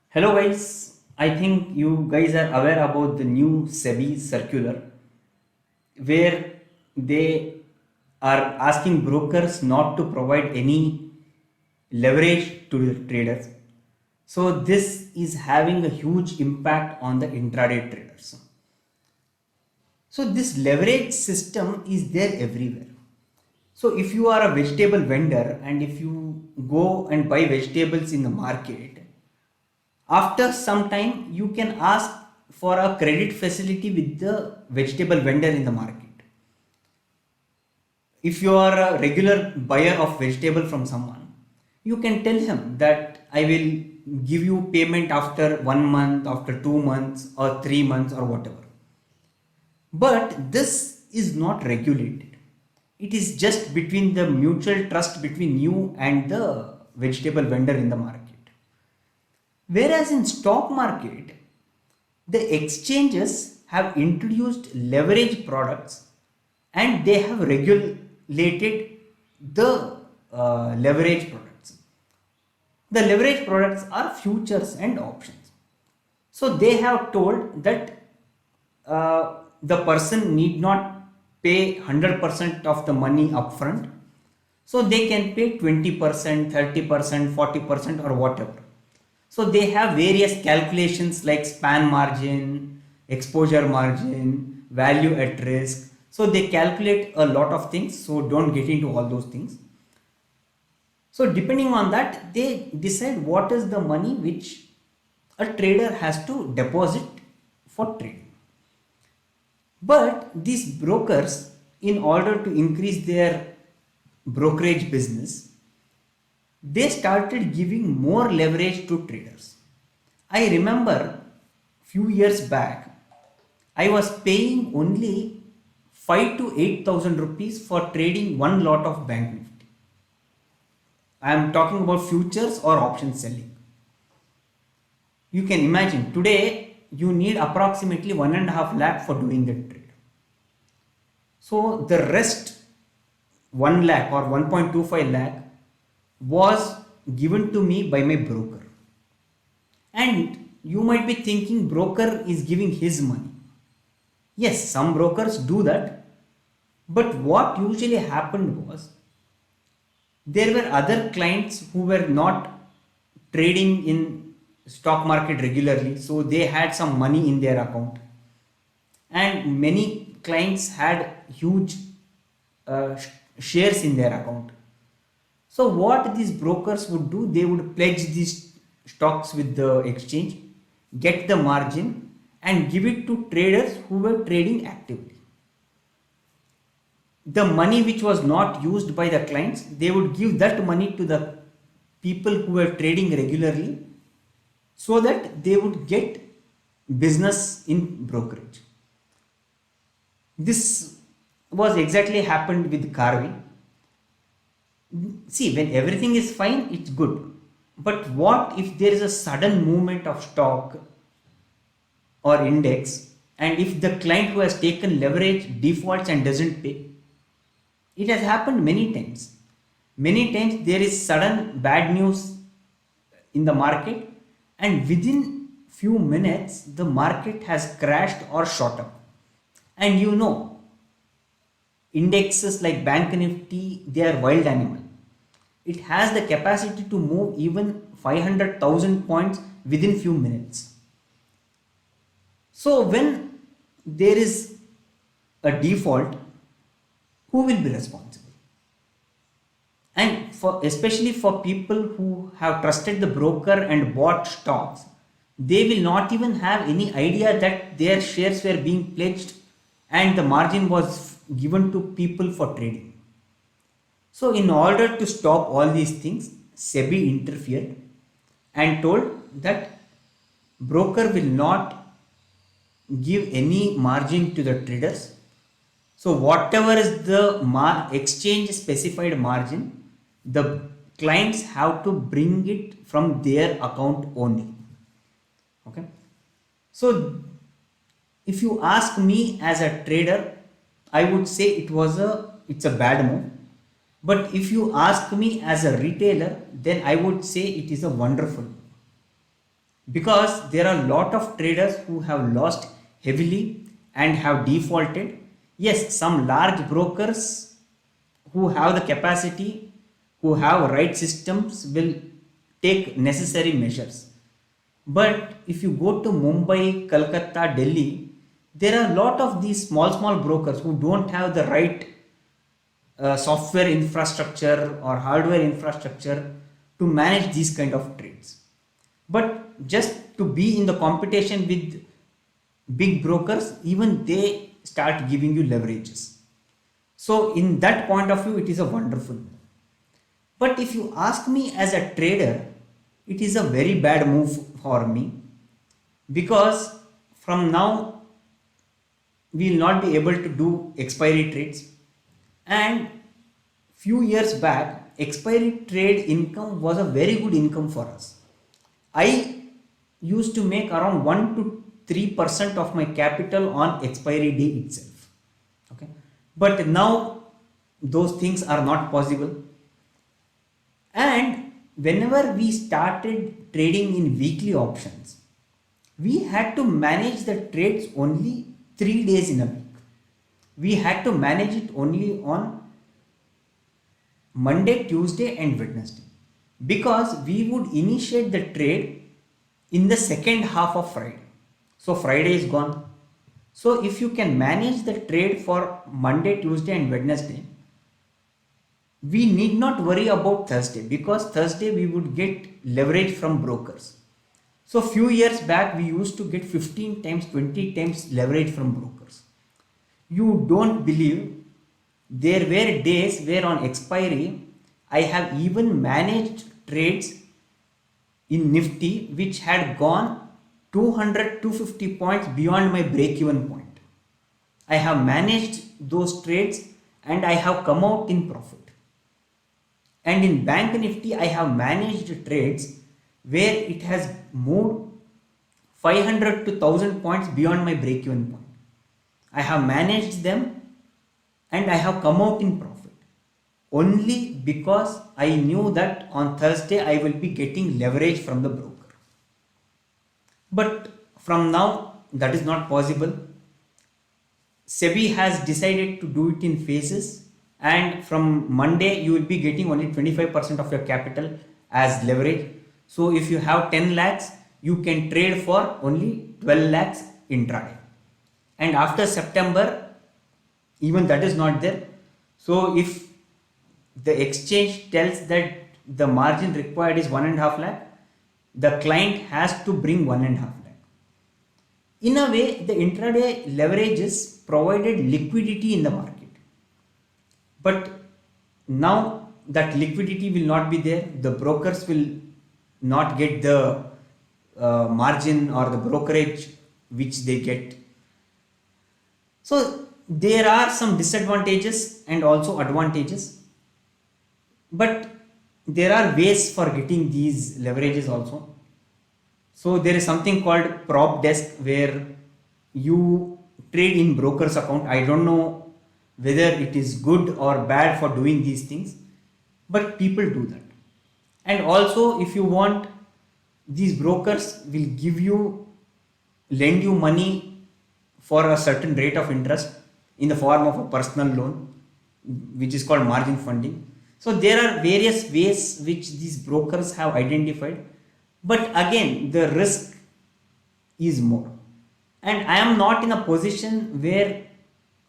Hello guys, I think you guys are aware about the new SEBI circular where they are asking brokers not to provide any leverage to the traders. So this is having a huge impact on the intraday traders. So this leverage system is there everywhere. So if you are a vegetable vendor and if you go and buy vegetables in the market, after some time you can ask for a credit facility with the vegetable vendor in the market. If you are a regular buyer of vegetable from someone, you can tell him that I will give you payment after 1 month, after 2 months, or 3 months, or whatever. But this is not regulated. It is just between the mutual trust between you and the vegetable vendor in the market. Whereas in stock market, the exchanges have introduced leverage products and they have regulated the leverage products. The leverage products are futures and options. So they have told that the person need not pay 100% of the money upfront. So they can pay 20%, 30%, 40% or whatever. So they have various calculations like span margin, exposure margin, value at risk. So they calculate a lot of things. So don't get into all those things. So depending on that, they decide what is the money which a trader has to deposit for trading. But these brokers, in order to increase their brokerage business, they started giving more leverage to traders. I remember few years back, I was paying only 5 to 8,000 rupees for trading one lot of Bank Nifty. I am talking about futures or option selling. You can imagine today you need approximately 1.5 lakh for doing that trade. So the rest 1 lakh or 1.25 lakh was given to me by my broker. And you might be thinking broker is giving his money. Yes, some brokers do that. But what usually happened was there were other clients who were not trading in stock market regularly, so they had some money in their account, and many clients had huge shares in their account. So what these brokers would do, they would pledge these stocks with the exchange, get the margin and give it to traders who were trading actively. The money which was not used by the clients, they would give that money to the people who were trading regularly so that they would get business in brokerage. This was exactly happened with Carvey. See, when everything is fine, it's good. But what if there is a sudden movement of stock or index, and if the client who has taken leverage defaults and doesn't pay? It has happened many times. Many times there is sudden bad news in the market, and within few minutes the market has crashed or shot up. And you know, indexes like Bank Nifty, they are wild animal. It has the capacity to move even 500,000 points within few minutes. So when there is a default, who will be responsible? And for especially for people who have trusted the broker and bought stocks, they will not even have any idea that their shares were being pledged and the margin was given to people for trading. So in order to stop all these things, SEBI interfered and told that broker will not give any margin to the traders. So whatever is the exchange specified margin, the clients have to bring it from their account only. Okay. So if you ask me as a trader, I would say it's a bad move. But if you ask me as a retailer, then I would say it is a wonderful move. Because there are a lot of traders who have lost heavily and have defaulted. Yes, some large brokers who have the capacity, who have right systems, will take necessary measures. But if you go to Mumbai, Kolkata, Delhi, there are a lot of these small brokers who don't have the right software infrastructure or hardware infrastructure to manage these kind of trades. But just to be in the competition with big brokers, even they start giving you leverages. So in that point of view, it is a wonderful move. But if you ask me as a trader, it is a very bad move for me, because from now we will not be able to do expiry trades. And few years back, expiry trade income was a very good income for us. I used to make around 1 to 3% of my capital on expiry day itself. Okay, but now those things are not possible. And whenever we started trading in weekly options, we had to manage the trades only 3 days in a week. We had to manage it only on Monday, Tuesday, and Wednesday, because we would initiate the trade in the second half of Friday. So Friday is gone. So if you can manage the trade for Monday, Tuesday, and Wednesday, we need not worry about Thursday, because Thursday we would get leverage from brokers. So few years back we used to get 15 times, 20 times leverage from brokers. You don't believe, there were days where on expiry I have even managed trades in Nifty which had gone 200 250 points beyond my break even point. I have managed those trades and I have come out in profit. And in Bank Nifty, I have managed trades where it has moved 500 to 1000 points beyond my break even point. I have managed them and I have come out in profit only because I knew that on Thursday I will be getting leverage from the broker. But from now that is not possible. SEBI has decided to do it in phases, and from Monday you will be getting only 25% of your capital as leverage. So if you have 10 lakhs, you can trade for only 12 lakhs intraday. And after September, even that is not there. So if the exchange tells that the margin required is 1.5 lakh, the client has to bring 1.5 lakh. In a way, the intraday leverages provided liquidity in the market. But now that liquidity will not be there, the brokers will not get the margin or the brokerage which they get. So there are some disadvantages and also advantages, but there are ways for getting these leverages also. So there is something called prop desk where you trade in broker's account. I don't know whether it is good or bad for doing these things, but people do that. And also, if you want, these brokers will lend you money for a certain rate of interest in the form of a personal loan, which is called margin funding. So there are various ways which these brokers have identified, but again the risk is more, and I am not in a position where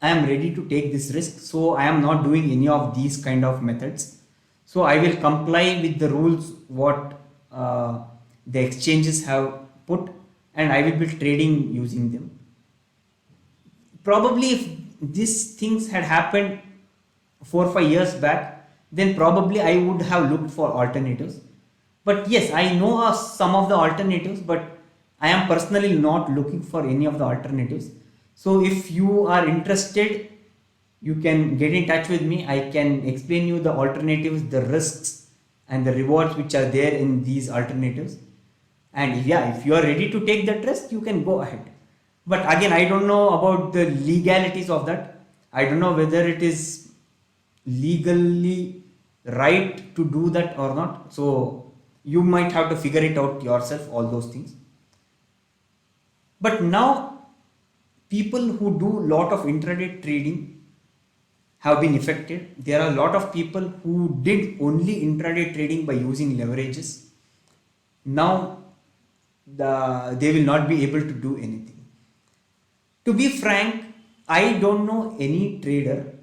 I am ready to take this risk, so I am not doing any of these kind of methods. So I will comply with the rules what the exchanges have put, and I will be trading using them. Probably if these things had happened 4 or 5 years back, then probably I would have looked for alternatives. But yes, I know some of the alternatives, but I am personally not looking for any of the alternatives. So if you are interested, you can get in touch with me. I can explain you the alternatives, the risks and the rewards which are there in these alternatives. And yeah, if you are ready to take that risk, you can go ahead. But again, I don't know about the legalities of that. I don't know whether it is legally right to do that or not. So you might have to figure it out yourself, all those things. But now people who do lot of intraday trading have been affected. There are a lot of people who did only intraday trading by using leverages. Now they will not be able to do anything. To be frank, I don't know any trader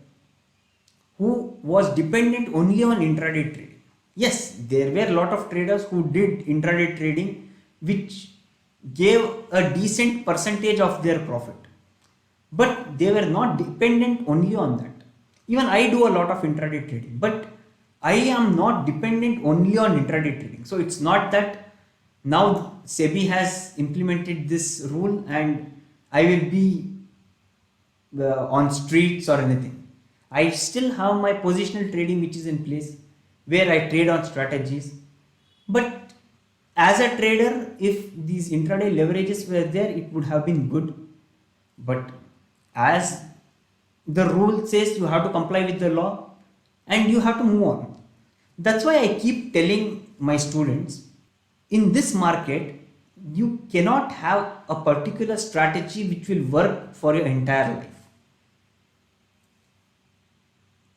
who was dependent only on intraday trading. Yes, there were a lot of traders who did intraday trading which gave a decent percentage of their profit, but they were not dependent only on that. Even I do a lot of intraday trading, but I am not dependent only on intraday trading. So it's not that now SEBI has implemented this rule and I will be on streets or anything. I still have my positional trading which is in place where I trade on strategies. But as a trader, if these intraday leverages were there, it would have been good. But as the rule says, you have to comply with the law and you have to move on. That's why I keep telling my students, in this market, you cannot have a particular strategy which will work for your entire life.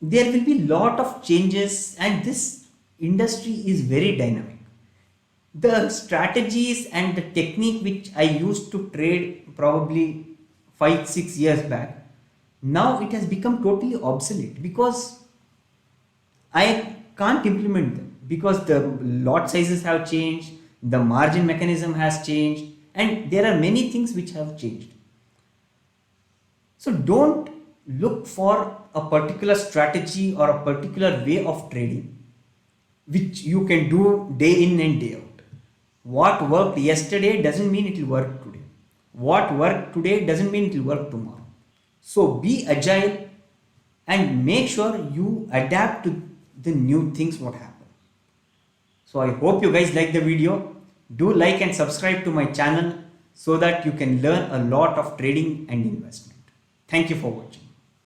There will be lot of changes and this industry is very dynamic. The strategies and the technique which I used to trade probably 5-6 years back, now it has become totally obsolete because I can't implement them because the lot sizes have changed, the margin mechanism has changed, and there are many things which have changed. So don't look for a particular strategy or a particular way of trading which you can do day in and day out. What worked yesterday doesn't mean it will work today. What worked today doesn't mean it will work tomorrow. So be agile and make sure you adapt to the new things what happen. So I hope you guys like the video. Do like and subscribe to my channel so that you can learn a lot of trading and investment. Thank you for watching.